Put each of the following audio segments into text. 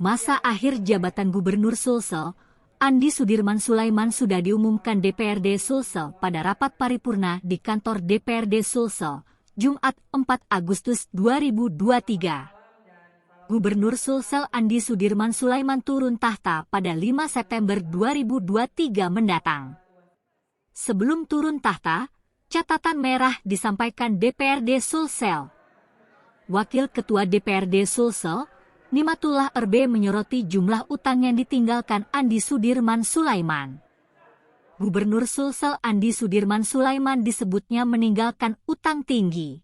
Masa akhir jabatan Gubernur Sulsel, Andi Sudirman Sulaiman sudah diumumkan DPRD Sulsel pada rapat paripurna di kantor DPRD Sulsel, Jumat 4 Agustus 2023. Gubernur Sulsel Andi Sudirman Sulaiman turun tahta pada 5 September 2023 mendatang. Sebelum turun tahta, catatan merah disampaikan DPRD Sulsel. Wakil Ketua DPRD Sulsel, Nimatullah RB menyoroti jumlah utang yang ditinggalkan Andi Sudirman Sulaiman. Gubernur Sulsel Andi Sudirman Sulaiman disebutnya meninggalkan utang tinggi.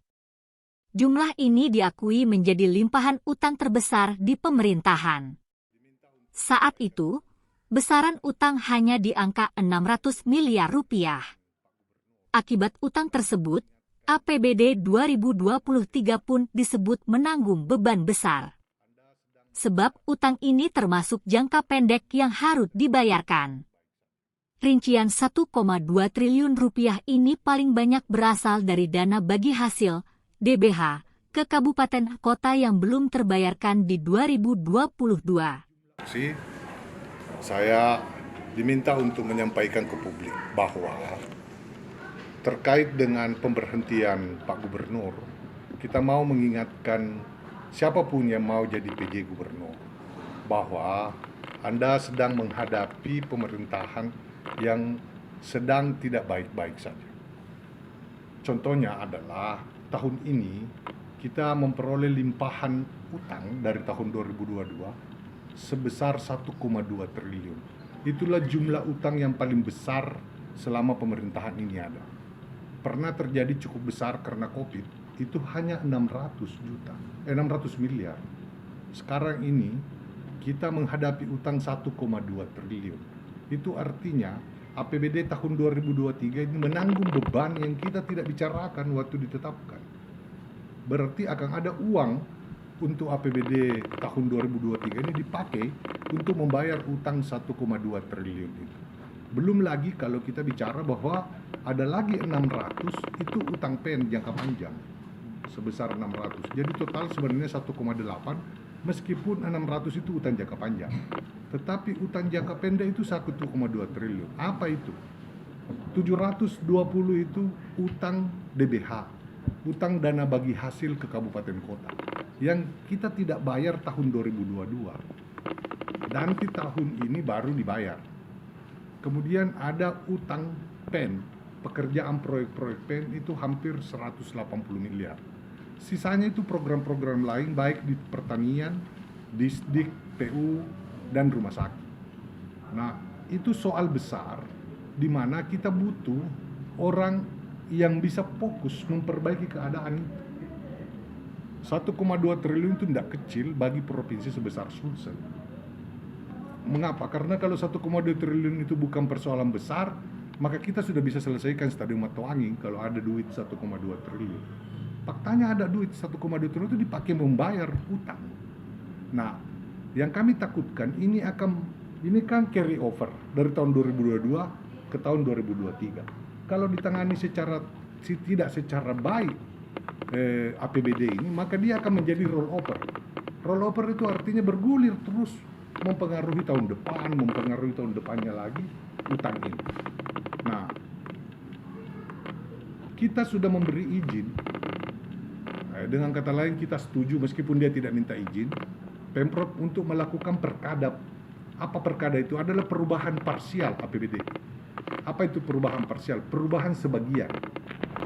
Jumlah ini diakui menjadi limpahan utang terbesar di pemerintahan. Saat itu, besaran utang hanya di angka 600 miliar rupiah. Akibat utang tersebut, APBD 2023 pun disebut menanggung beban besar. Sebab utang ini termasuk jangka pendek yang harus dibayarkan. Rincian 1,2 triliun rupiah ini paling banyak berasal dari dana bagi hasil DBH ke kabupaten kota yang belum terbayarkan di 2022. Saya diminta untuk menyampaikan ke publik bahwa terkait dengan pemberhentian Pak Gubernur, kita mau mengingatkan siapapun yang mau jadi PJ Gubernur bahwa Anda sedang menghadapi pemerintahan yang sedang tidak baik-baik saja. Contohnya adalah tahun ini kita memperoleh limpahan utang dari tahun 2022 sebesar 1,2 triliun. Itulah jumlah utang yang paling besar selama pemerintahan ini ada. Pernah terjadi cukup besar karena COVID, itu hanya 600 miliar. Sekarang ini kita menghadapi utang 1,2 triliun. Itu artinya APBD tahun 2023 ini menanggung beban yang kita tidak bicarakan waktu ditetapkan. Berarti akan ada uang untuk APBD tahun 2023 ini dipakai untuk membayar utang 1,2 triliun itu. Belum lagi kalau kita bicara bahwa ada lagi 600 itu utang pen jangka panjang sebesar 600. Jadi total sebenarnya 1,8 meskipun 600 itu utang jangka panjang. Tetapi utang jangka pendek itu 1,2 triliun. Apa itu? 720 itu utang DBH, utang dana bagi hasil ke kabupaten kota yang kita tidak bayar tahun 2022. Nanti tahun ini baru dibayar. Kemudian ada utang pen, pekerjaan proyek-proyek pen itu hampir 180 miliar. Sisanya itu program-program lain baik di pertanian, Disdik, PU, dan rumah sakit. Nah, itu soal besar di mana kita butuh orang yang bisa fokus memperbaiki keadaan itu. 1,2 triliun itu tidak kecil bagi provinsi sebesar Sulsel. Mengapa? Karena kalau 1,2 triliun itu bukan persoalan besar, maka kita sudah bisa selesaikan Stadion Matoanging kalau ada duit 1,2 triliun. Faktanya ada duit 1,2 triliun itu dipakai membayar utang. Nah, yang kami takutkan ini kan carry over dari tahun 2022 ke tahun 2023. Kalau ditangani tidak secara baik APBD ini, maka dia akan menjadi roll over. Roll over itu artinya bergulir terus, mempengaruhi tahun depannya lagi utang ini. Nah, kita sudah memberi izin. Dengan kata lain kita setuju meskipun dia tidak minta izin Pemprov untuk melakukan perkada. Apa perkada itu? Adalah perubahan parsial APBD. Apa itu perubahan parsial? Perubahan sebagian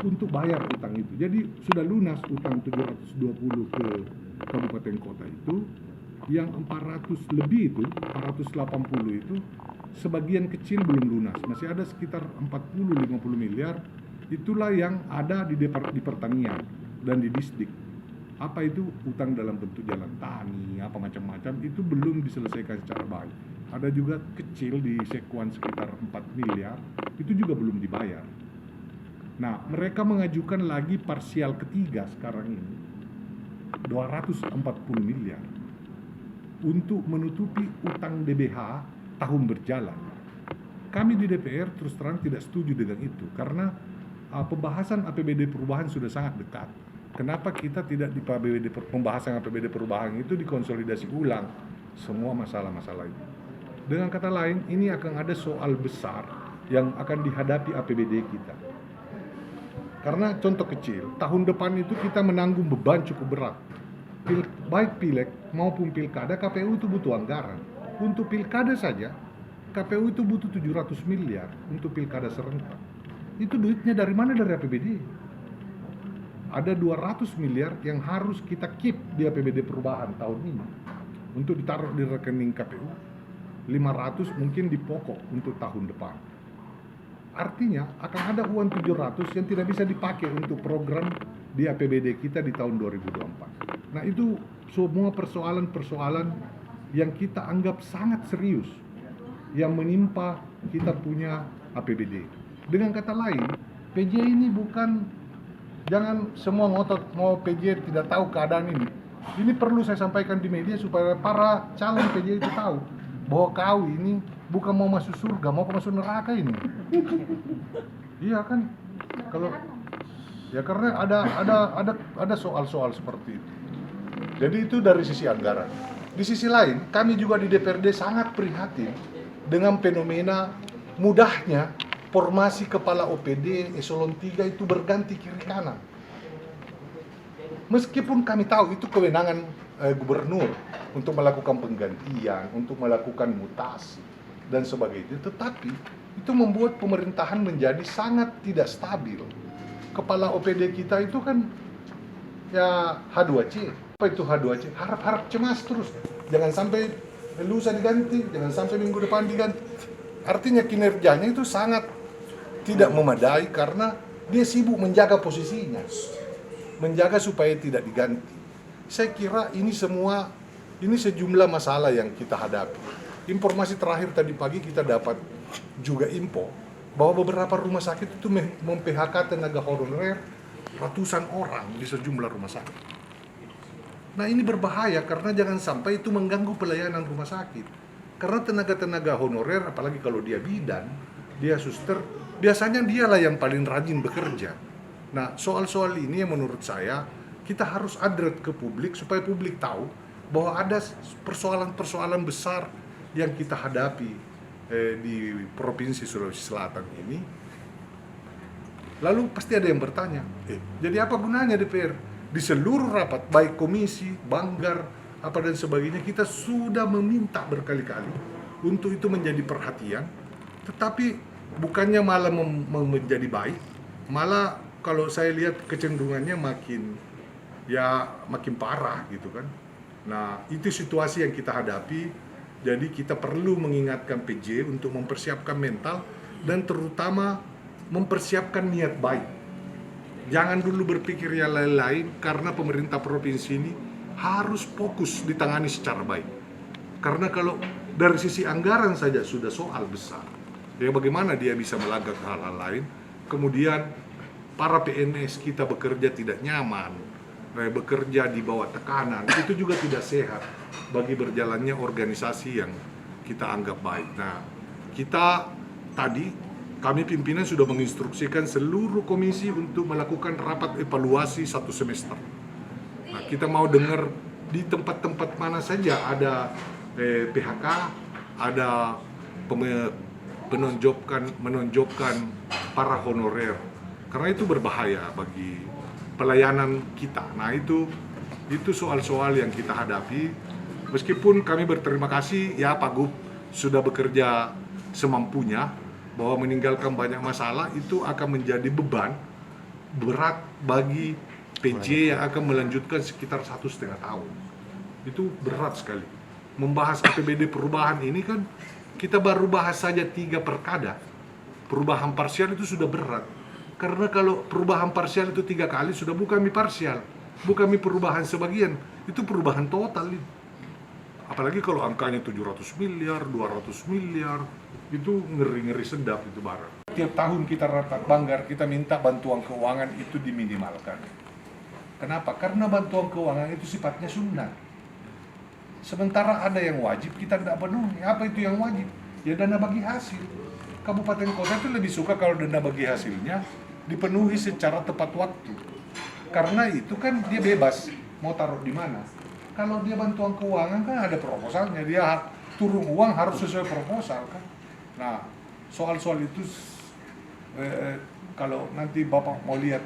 untuk bayar utang itu. Jadi sudah lunas utang 720 ke kabupaten kota itu. Yang 400 lebih itu, 480 itu sebagian kecil belum lunas. Masih ada sekitar 40-50 miliar. Itulah yang ada di pertanian dan di Disdik. Apa itu utang dalam bentuk jalan tani, apa macam-macam, itu belum diselesaikan secara baik. Ada juga kecil di Sekuan sekitar 4 miliar, itu juga belum dibayar. Nah, mereka mengajukan lagi parsial ketiga sekarang ini, 240 miliar, untuk menutupi utang DBH tahun berjalan. Kami di DPR terus terang tidak setuju dengan itu, karena pembahasan APBD perubahan sudah sangat dekat. Kenapa kita tidak di pembahasan APBD perubahan itu dikonsolidasi ulang semua masalah-masalah itu. Dengan kata lain, ini akan ada soal besar yang akan dihadapi APBD kita. Karena contoh kecil, tahun depan itu kita menanggung beban cukup berat. Baik pileg maupun pilkada, KPU itu butuh anggaran. Untuk pilkada saja, KPU itu butuh 700 miliar untuk pilkada serentak. Itu duitnya dari mana? Dari APBD. Ada 200 miliar yang harus kita keep di APBD perubahan tahun ini untuk ditaruh di rekening KPU. 500 mungkin di pokok untuk tahun depan. Artinya akan ada uang 700 yang tidak bisa dipakai untuk program di APBD kita di tahun 2024. Nah, itu semua persoalan-persoalan yang kita anggap sangat serius yang menimpa kita punya APBD. Dengan kata lain, PJ ini bukan, jangan semua ngotot mau PJ tidak tahu keadaan ini. Ini perlu saya sampaikan di media supaya para calon PJ itu tahu bahwa kau ini bukan mau masuk surga, mau masuk neraka ini. Iya kan? Kalau ya karena ada soal-soal seperti itu. Jadi itu dari sisi anggaran. Di sisi lain, kami juga di DPRD sangat prihatin dengan fenomena mudahnya formasi kepala OPD eselon 3 itu berganti kiri kanan. Meskipun kami tahu itu kewenangan gubernur untuk melakukan penggantian, untuk melakukan mutasi dan sebagainya, tetapi itu membuat pemerintahan menjadi sangat tidak stabil. Kepala OPD kita itu kan ya H2C. Apa itu H2C? Harap-harap cemas terus. Jangan sampai lusa diganti, jangan sampai minggu depan diganti. Artinya kinerjanya itu sangat tidak memadai karena dia sibuk menjaga posisinya, menjaga supaya tidak diganti. Saya kira ini sejumlah masalah yang kita hadapi. Informasi terakhir tadi pagi kita dapat juga info bahwa beberapa rumah sakit itu mem-PHK tenaga honorer ratusan orang di sejumlah rumah sakit. Nah, ini berbahaya karena jangan sampai itu mengganggu pelayanan rumah sakit. Karena tenaga-tenaga honorer, apalagi kalau dia bidan, dia suster, biasanya dialah yang paling rajin bekerja. Nah, soal-soal ini yang menurut saya kita harus address ke publik supaya publik tahu bahwa ada persoalan-persoalan besar yang kita hadapi di Provinsi Sulawesi Selatan ini. Lalu pasti ada yang bertanya, jadi apa gunanya DPR? Di seluruh rapat, baik komisi, banggar, apa dan sebagainya, kita sudah meminta berkali-kali untuk itu menjadi perhatian, tetapi bukannya malah menjadi baik, malah kalau saya lihat kecenderungannya makin parah gitu kan. Nah, itu situasi yang kita hadapi. Jadi kita perlu mengingatkan PJ untuk mempersiapkan mental dan terutama mempersiapkan niat baik. Jangan dulu berpikir yang lain-lain karena pemerintah provinsi ini harus fokus ditangani secara baik. Karena kalau dari sisi anggaran saja sudah soal besar, ya bagaimana dia bisa melangkah ke hal-hal lain. Kemudian para PNS kita bekerja tidak nyaman, bekerja di bawah tekanan, itu juga tidak sehat bagi berjalannya organisasi yang kita anggap baik. Nah, kami pimpinan sudah menginstruksikan seluruh komisi untuk melakukan rapat evaluasi 1 semester. Nah, kita mau dengar di tempat-tempat mana saja ada PHK, ada menonjolkan para honorer, karena itu berbahaya bagi pelayanan kita. Nah, itu soal-soal yang kita hadapi. Meskipun kami berterima kasih ya Pak Gub sudah bekerja semampunya, bahwa meninggalkan banyak masalah itu akan menjadi beban berat bagi PJ yang akan melanjutkan sekitar 1,5 tahun. Itu berat sekali. Membahas APBD perubahan ini kan kita baru bahas saja 3 perkada. Perubahan parsial itu sudah berat. Karena kalau perubahan parsial itu 3 kali sudah bukan parsial, bukan perubahan sebagian, itu perubahan total. Apalagi kalau angkanya 700 miliar, 200 miliar, itu ngeri-ngeri sedap itu barang. Tiap tahun kita rapat banggar, kita minta bantuan keuangan itu diminimalkan. Kenapa? Karena bantuan keuangan itu sifatnya sunat. Sementara ada yang wajib, kita tidak penuhi. Apa itu yang wajib? Ya dana bagi hasil. Kabupaten kota itu lebih suka kalau dana bagi hasilnya dipenuhi secara tepat waktu. Karena itu kan dia bebas mau taruh di mana. kalau dia bantuan keuangan kan ada proposalnya, dia turun uang harus sesuai proposal kan. Nah, soal-soal itu kalau nanti Bapak mau lihat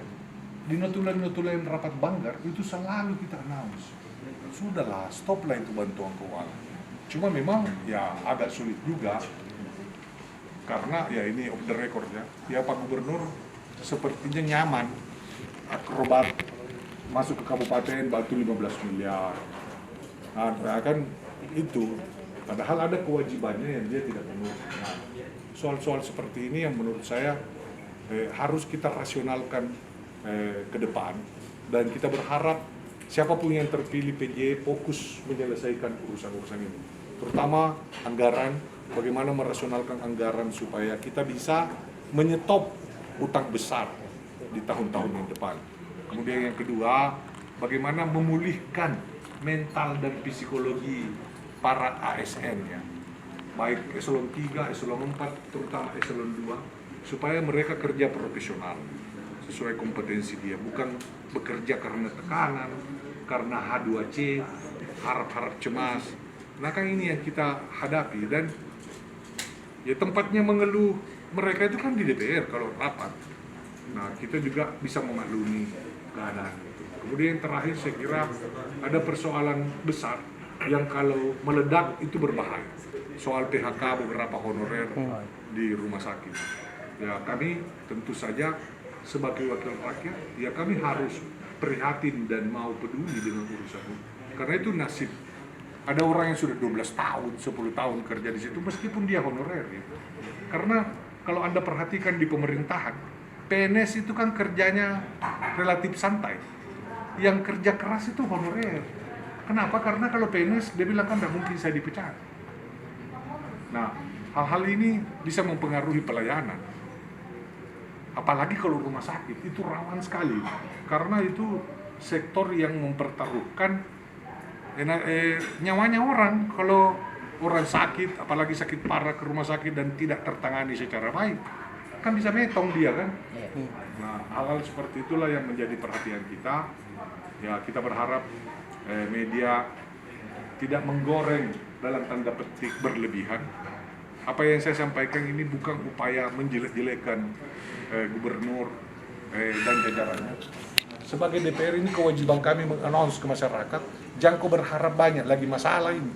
di notulen-notulen rapat Banggar itu selalu kita announce. Sudahlah, stoplah itu bantuan keuangan. Cuma memang ya agak sulit juga karena ya ini off the record ya. Ya Pak Gubernur sepertinya nyaman akrobat masuk ke kabupaten bantu 15 miliar. Nah, kan itu padahal ada kewajibannya yang dia tidak penuhi. Nah, soal-soal seperti ini yang menurut saya harus kita rasionalkan ke depan, dan kita berharap siapapun yang terpilih PJ fokus menyelesaikan urusan-urusan ini, terutama anggaran, bagaimana merasionalkan anggaran supaya kita bisa menyetop utang besar di tahun-tahun yang depan. Kemudian yang kedua, bagaimana memulihkan mental dan psikologi para ASN ya, baik eselon 3, eselon 4, terutama eselon 2, supaya mereka kerja profesional sesuai kompetensi dia, bukan bekerja karena tekanan, karena H2C, harap-harap cemas. Nah kan ini yang kita hadapi, dan ya tempatnya mengeluh mereka itu kan di DPR kalau rapat. Nah kita juga bisa memaklumi keadaan itu. Kemudian yang terakhir saya kira ada persoalan besar yang kalau meledak itu berbahaya. Soal PHK beberapa honorer di rumah sakit. Ya kami tentu saja sebagai wakil rakyat, ya kami harus prihatin dan mau peduli dengan urusan ini. Karena itu nasib. Ada orang yang sudah 12 tahun, 10 tahun kerja di situ meskipun dia honorer ya. Karena kalau Anda perhatikan di pemerintahan, PNS itu kan kerjanya relatif santai. Yang kerja keras itu honorer. Kenapa? Karena kalau PNS dia bilang kan tidak mungkin saya dipecat. Nah, hal-hal ini bisa mempengaruhi pelayanan. Apalagi kalau rumah sakit itu rawan sekali. Karena itu sektor yang mempertaruhkan nyawanya orang. Kalau orang sakit, apalagi sakit parah ke rumah sakit dan tidak tertangani secara baik, kan bisa metong dia kan. Nah, hal-hal seperti itulah yang menjadi perhatian kita. Ya, kita berharap media tidak menggoreng dalam tanda petik berlebihan. Apa yang saya sampaikan ini bukan upaya menjelek-jelekan gubernur dan jajarannya. Sebagai DPR ini kewajiban kami mengannounce ke masyarakat, jangan kau berharap banyak lagi masalah ini.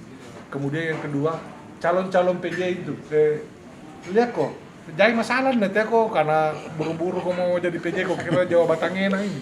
Kemudian yang kedua, calon-calon PJ itu, lihat kok, jadi masalah nanti kok karena buru-buru kau mau jadi PJ kok kira Jawa Batang enak ini.